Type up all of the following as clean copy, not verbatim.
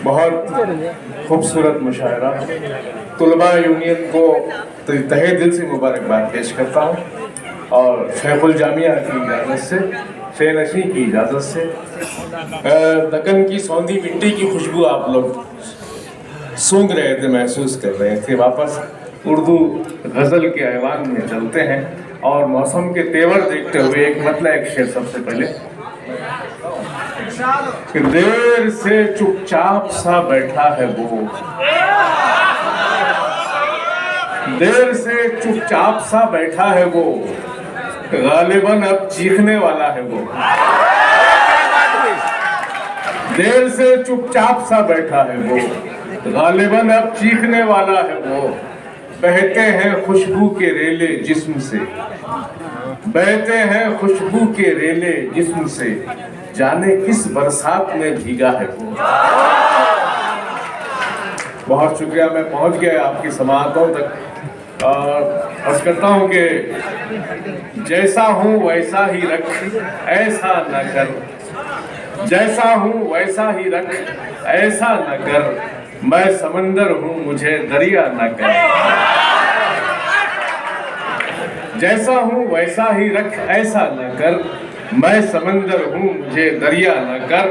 बहुत खूबसूरत मुशायरा। तुलबा यूनियन को तहे दिल से मुबारकबाद पेश करता हूँ और शेखुल जामिया की इजाज़त से, शेनशी की इजाज़त से, दक्कन की सौंधी मिट्टी की खुशबू आप लोग सूंघ रहे थे, महसूस कर रहे थे। वापस उर्दू गज़ल के ऐवान में चलते हैं और मौसम के तेवर देखते हुए एक मतलब एक शेर सबसे पहले कि देर से चुपचाप सा बैठा है वो, देर से चुपचाप सा बैठा है वो, गालिबन अब चीखने वाला है वो। देर से चुपचाप सा बैठा है वो, गालिबन अब चीखने वाला है वो। बहते हैं खुशबू के रेले जिस्म से, बहते हैं खुशबू के रेले जिस्म से, जाने किस बरसात में भीगा है वो। बहुत शुक्रिया, मैं पहुंच गया आपकी समाअतों तक और अर्ज करता हूं कि जैसा हूं वैसा ही रख, ऐसा न कर, जैसा हूं वैसा ही रख, ऐसा न कर, मैं समंदर हूं मुझे दरिया न कर। जैसा हूं वैसा ही रख, ऐसा न कर, मैं समंदर हूं मुझे दरिया न कर।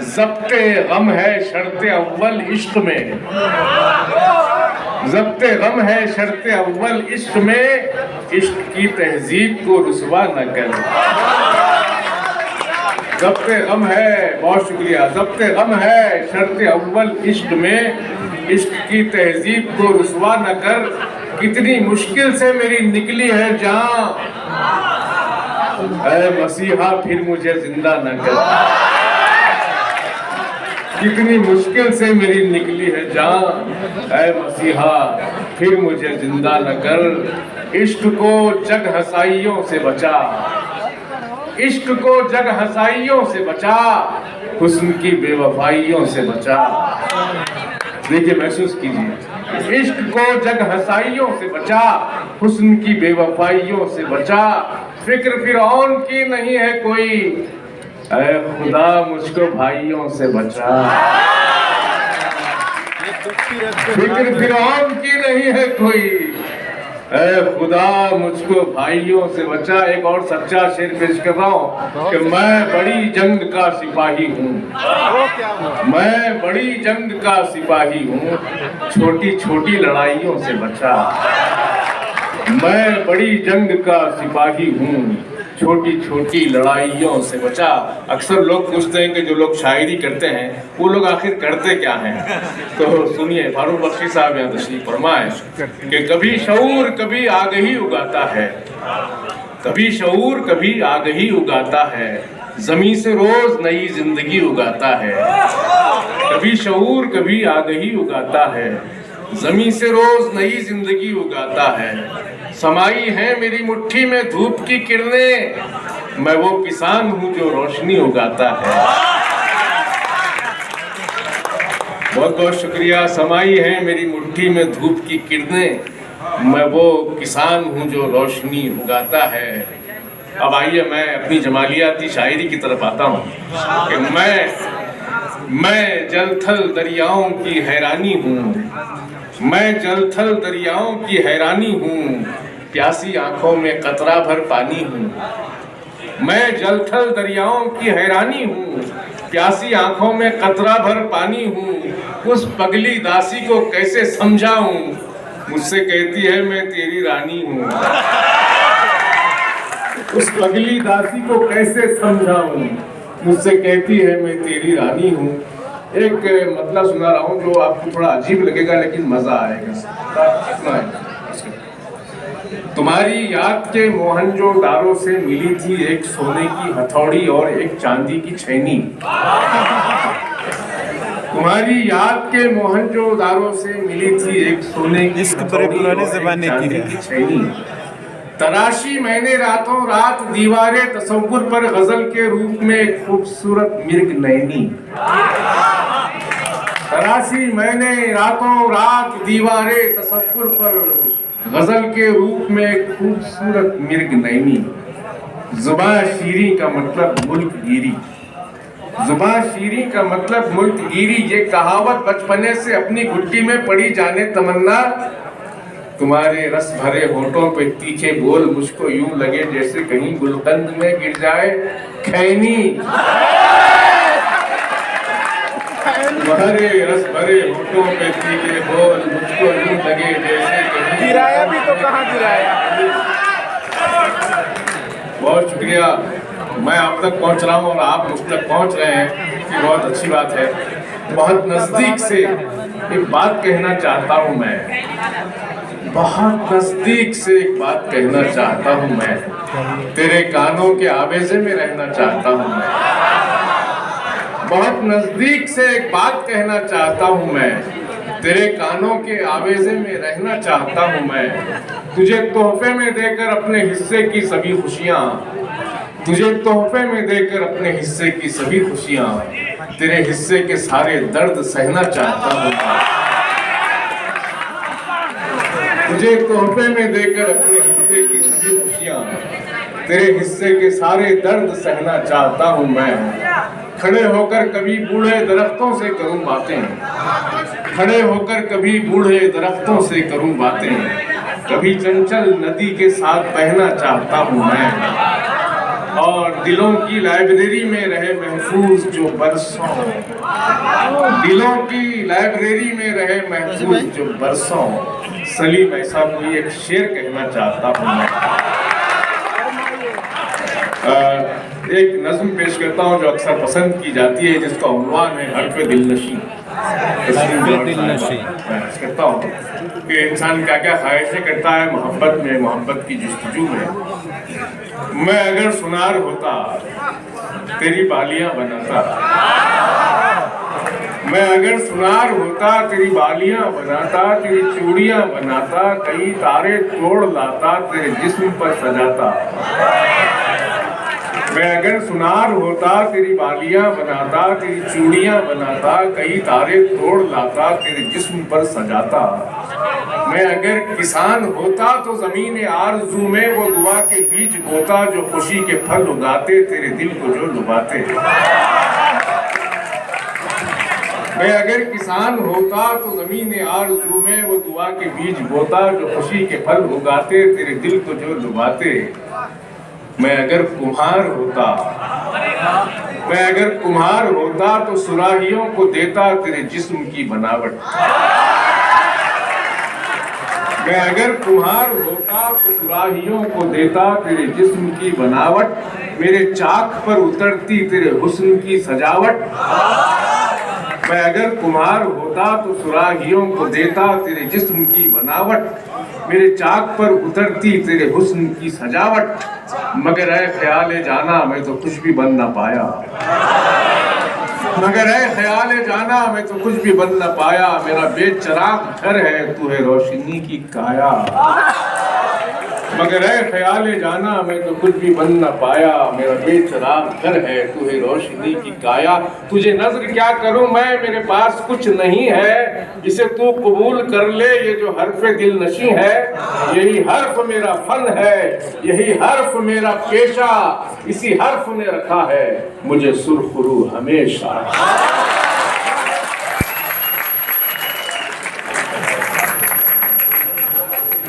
ज़ब्ते गम है शर्ते अव्वल इश्क में, ज़ब्ते गम है शर्ते अव्वल इश्क में, इश्क की तहजीब को रुसवा न कर। ज़ब्ते गम है, बहुत शुक्रिया, ज़ब्ते गम है शर्ते अव्वल इश्क में, इश्क की तहजीब को रुसवा न कर। कितनी मुश्किल से मेरी निकली है जान, ऐ मसीहा फिर मुझे जिंदा न कर। कितनी मुश्किल से मेरी निकली है जान, ऐ मसीहा फिर मुझे जिंदा न कर। इश्क को जग हसाइयों से बचा, इश्क को जग हसाइयों से बचा, हुस्न की बेवफाइयों से बचा। देखिए, महसूस कीजिए, इश्क को जग हसाइयों से बचा, हुस्न की बेवफाइयों से बचा। फिक्र फिरौन की नहीं है कोई, ऐ खुदा मुझको भाइयों से बचा। फिक्र फिरौन की नहीं है कोई, ऐ खुदा मुझको भाइयों से बचा। एक और सच्चा शेर पेश कर रहा हूँ कि मैं बड़ी जंग का सिपाही हूँ, मैं बड़ी जंग का सिपाही हूँ, छोटी छोटी लड़ाइयों से बचा। मैं बड़ी जंग का सिपाही हूँ, छोटी छोटी लड़ाइयों से बचा। अक्सर लोग पूछते हैं कि जो लोग शायरी करते हैं वो लोग आखिर करते क्या हैं, तो सुनिए, फारूक बख्शी साहब यहाँ तशरीफ फरमाए कि कभी शऊर कभी आगही उगाता है, कभी शऊर कभी आगही उगाता है, ज़मीं से रोज नई जिंदगी उगाता है। कभी शऊर कभी आगही उगाता है, ज़मीं से रोज नई जिंदगी उगाता है। समाई है मेरी मुट्ठी में धूप की किरणें, मैं वो किसान हूँ जो रोशनी उगाता है। बहुत बहुत शुक्रिया। समाई है मेरी मुट्ठी में धूप की किरणें, मैं वो किसान हूँ जो रोशनी उगाता है। अब आइए मैं अपनी जमालियाती शायरी की तरफ आता हूँ कि मैं जलथल दरियाओं की हैरानी हूँ, मैं जलथल दरियाओं की हैरानी हूँ, प्यासी आंखों में कतरा भर पानी हूँ। मैं जलथल दरियाओं की हैरानी हूँ, प्यासी आंखों में कतरा भर पानी हूँ। उस पगली दासी को कैसे समझाऊं, मुझसे कहती है मैं तेरी रानी हूँ। उस पगली दासी को कैसे समझाऊं, मुझसे कहती है मैं तेरी रानी हूँ। एक मतलब सुना रहा हूँ जो आपको थोड़ा अजीब लगेगा लेकिन मजा आएगा। तुम्हारी याद के मोहनजोदारो से मिली थी एक सोने की हथौड़ी और एक चांदी की छैनी। तुम्हारी याद के मोहनजोदारो से मिली थी एक सोने की हथौड़ी और एक चांदी की छैनी। तराशी मैंने रातों रात दीवारे तसव्वुर पर गजल के रूप में एक खूबसूरत मिर्ग नैनी। तराशी मैंने रातों रात दीवारे तसव्वुर पर गजल के रूप में एक खूबसूरत मिर्ग नैनी। जुबान शीरी का मतलब मुल्क गिरी, जुबान शीरी का मतलब मुल्कगीरी, ये कहावत बचपने से अपनी घुट्टी में पड़ी जाने तमन्ना। तुम्हारे रस भरे होठों पे तीखे बोल मुझको यूं लगे जैसे कहीं गुलकंद में गिर जाए खैनी। तुम्हारे रस भरे होठों पे तीखे बोल मुझको यूं लगे जैसे कहीं। गिराया भी तो कहाँ गिराया। बहुत शुक्रिया, मैं आप तक पहुंच रहा हूं और आप मुझ तक पहुंच रहे हैं, ये बहुत अच्छी बात है। बहुत नजदीक से एक बात कहना चाहता हूं मैं, बहुत नजदीक से एक बात कहना चाहता हूं मैं, तेरे कानों के आवेज़े में रहना चाहता हूं मैं। बहुत नजदीक से एक बात कहना चाहता हूं मैं, तेरे कानों के आवेज़े में रहना चाहता हूं मैं। तुझे तोहफे में देकर अपने हिस्से की सभी खुशियां, तुझे तोहफे में देकर अपने हिस्से की सभी खुशियां, तेरे हिस्से के सारे दर्द सहना चाहता हूं मैं। तुझे तोहफे में देकर अपने हिस्से की सभी खुशियां, तेरे हिस्से के सारे दर्द सहना चाहता हूं मैं। खड़े होकर कभी बूढ़े दरख्तों से करूं बातें, खड़े होकर कभी बूढ़े दरख्तों से करूं बातें, कभी चंचल नदी के साथ बहना चाहता हूं मैं। और दिलों की लाइब्रेरी में रहे महफूज जो बरसों, दिलों की लाइब्रेरी में रहे महफूज जो बरसों, सलीम ऐसा कोई एक शेर कहना चाहता हूं मैं। एक नज़्म पेश करता हूं जो अक्सर पसंद की जाती है, जिसका उन्वान है हर्फ़े दिलनशी। कहता हूँ कि इंसान क्या क्या ख्वाहिशें करता है मोहब्बत में, मोहब्बत की जुस्तजू में। मैं अगर सुनार होता तेरी बालियां बनाता, मैं अगर सुनार होता तेरी बालियां बनाता, तेरी चूड़ियां बनाता, कई तारे तोड़ लाता तेरे जिस्म पर सजाता। मैं अगर सुनार होता तेरी बालियां बनाता, तेरी चूड़ियां बनाता, कई तारे तोड़ लाता तेरे जिस्म पर सजाता। मैं अगर किसान होता तो ज़मीन आरज़ू में वो दुआ के बीज बोता, जो खुशी के फल उगाते तेरे दिल को जो लुभाते। मैं अगर किसान होता तो ज़मीन आरज़ू में वो दुआ के बीज बोता, जो खुशी के फल उगाते तेरे दिल को जो लुभाते। मैं अगर कुम्हार होता, मैं अगर कुम्हार होता तो सुराहियों को देता तेरे जिस्म की बनावट। मैं अगर कुम्हार होता तो सुराहियों को देता तेरे जिस्म की बनावट, मेरे चाक पर उतरती तेरे हुस्न की सजावट। मैं अगर कुम्हार होता तो सुराहियों को देता तेरे जिस्म की बनावट, मेरे चाक पर उतरती तेरे हुस्न की सजावट। मगर ऐ ख्याले जाना मैं तो कुछ भी बन ना पाया, मगर ऐ ख्याले जाना मैं तो कुछ भी बन ना पाया। मेरा बेचराग घर है तू है रोशनी की काया, मगर ऐ ख्याले जाना मैं तो कुछ भी बन ना पाया। मेरा बेचराग घर है तू है रोशनी की काया। तुझे नजर क्या करूं मैं, मेरे पास कुछ नहीं है, इसे तू कबूल कर ले ये जो हर्फ़े दिलनशी है। यही हर्फ मेरा फन है, यही हर्फ मेरा पेशा, इसी हर्फ ने रखा है मुझे सुरखरू हमेशा।